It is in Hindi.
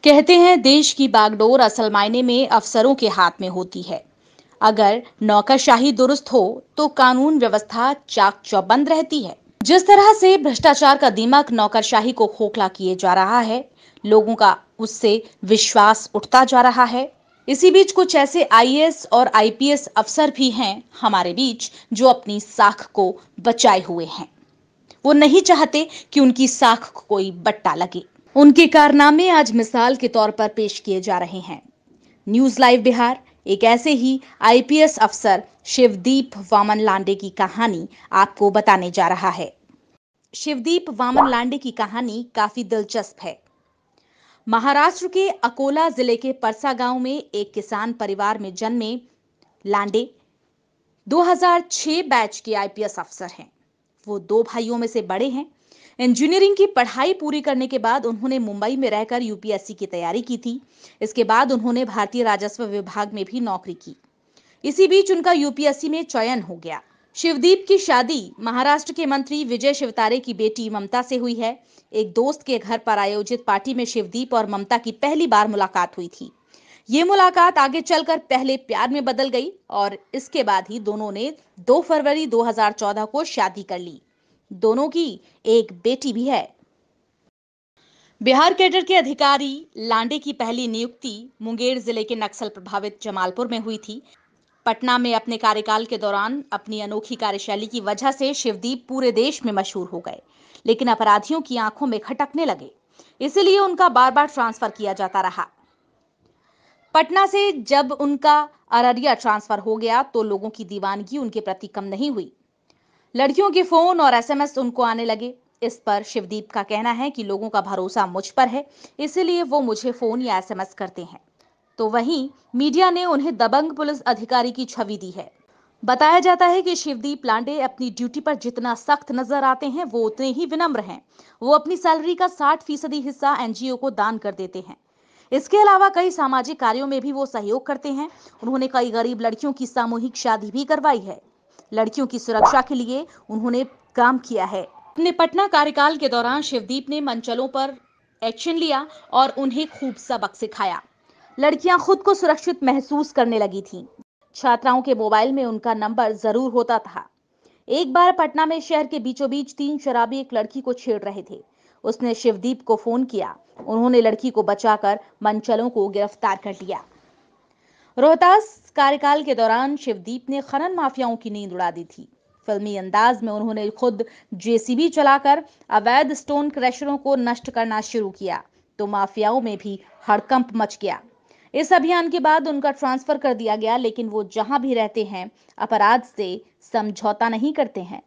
कहते हैं देश की बागडोर असल मायने में अफसरों के हाथ में होती है। अगर नौकरशाही दुरुस्त हो तो कानून व्यवस्था चाक चौबंद रहती है। जिस तरह से भ्रष्टाचार का दिमाग नौकरशाही को खोखला किए जा रहा है, लोगों का उससे विश्वास उठता जा रहा है। इसी बीच कुछ ऐसे आईएएस और आईपीएस अफसर भी हैं हमारे बीच जो अपनी साख को बचाए हुए हैं। वो नहीं चाहते कि उनकी साख को कोई बट्टा लगे। उनके कारनामे आज मिसाल के तौर पर पेश किए जा रहे हैं। न्यूज लाइव बिहार एक ऐसे ही आईपीएस अफसर शिवदीप वामन लांडे की कहानी आपको बताने जा रहा है। शिवदीप वामन लांडे की कहानी काफी दिलचस्प है। महाराष्ट्र के अकोला जिले के परसा गांव में एक किसान परिवार में जन्मे लांडे 2006 बैच के आईपीएस अफसर हैं। वो दो भाइयों में से बड़े हैं। इंजीनियरिंग की पढ़ाई पूरी करने के बाद उन्होंने मुंबई में रहकर यूपीएससी की तैयारी की थी। इसके बाद उन्होंने भारतीय राजस्व विभाग में भी नौकरी की। इसी बीच उनका यूपीएससी में चयन हो गया। शिवदीप की शादी महाराष्ट्र के मंत्री विजय शिवतारे की बेटी ममता से हुई है। एक दोस्त के घर पर आयोजित पार्टी में शिवदीप और ममता की पहली बार मुलाकात हुई थी। ये मुलाकात आगे चलकर पहले प्यार में बदल गई और इसके बाद ही दोनों ने 2 फरवरी 2014 को शादी कर ली। दोनों की एक बेटी भी है। बिहार कैडर के अधिकारी लांडे की पहली नियुक्ति मुंगेर जिले के नक्सल प्रभावित जमालपुर में हुई थी। पटना में अपने कार्यकाल के दौरान अपनी अनोखी कार्यशैली की वजह से शिवदीप पूरे देश में मशहूर हो गए, लेकिन अपराधियों की आंखों में खटकने लगे। इसलिए उनका बार-बार ट्रांसफर किया जाता रहा। पटना से जब उनका अररिया ट्रांसफर हो गया तो लोगों की दीवानगी उनके प्रति कम नहीं हुई। लड़कियों के फोन और एसएमएस उनको आने लगे। इस पर शिवदीप का कहना है कि लोगों का भरोसा मुझ पर है, इसलिए वो मुझे फोन या एसएमएस करते हैं। तो वहीं मीडिया ने उन्हें दबंग पुलिस अधिकारी की छवि दी है। बताया जाता है कि शिवदीप लांडे अपनी ड्यूटी पर जितना सख्त नजर आते हैं वो उतने ही विनम्र हैं। वो अपनी सैलरी का 60% हिस्सा एनजीओ को दान कर देते हैं। इसके अलावा कई सामाजिक कार्यों में भी वो सहयोग करते हैं। उन्होंने कई गरीब लड़कियों की सामूहिक शादी भी करवाई है। लड़कियों की सुरक्षा के लिए उन्होंने काम किया है। अपने पटना कार्यकाल के दौरान शिवदीप ने मंचलों पर एक्शन लिया और उन्हें खूब सबक सिखाया। लड़कियां खुद को सुरक्षित महसूस करने लगी थीं। छात्राओं के मोबाइल में उनका नंबर जरूर होता था। एक बार पटना में शहर के बीचों बीच 3 शराबी एक लड़की को छेड़ रहे थे। उसने शिवदीप को फोन किया। उन्होंने लड़की को बचाकर मंचलों को गिरफ्तार कर लिया। रोहतास कार्यकाल के दौरान शिवदीप ने खनन माफियाओं की नींद उड़ा दी थी। फिल्मी अंदाज में उन्होंने खुद जेसीबी चलाकर अवैध स्टोन क्रशरों को नष्ट करना शुरू किया तो माफियाओं में भी हड़कंप मच गया। इस अभियान के बाद उनका ट्रांसफर कर दिया गया, लेकिन वो जहां भी रहते हैं अपराध से समझौता नहीं करते हैं।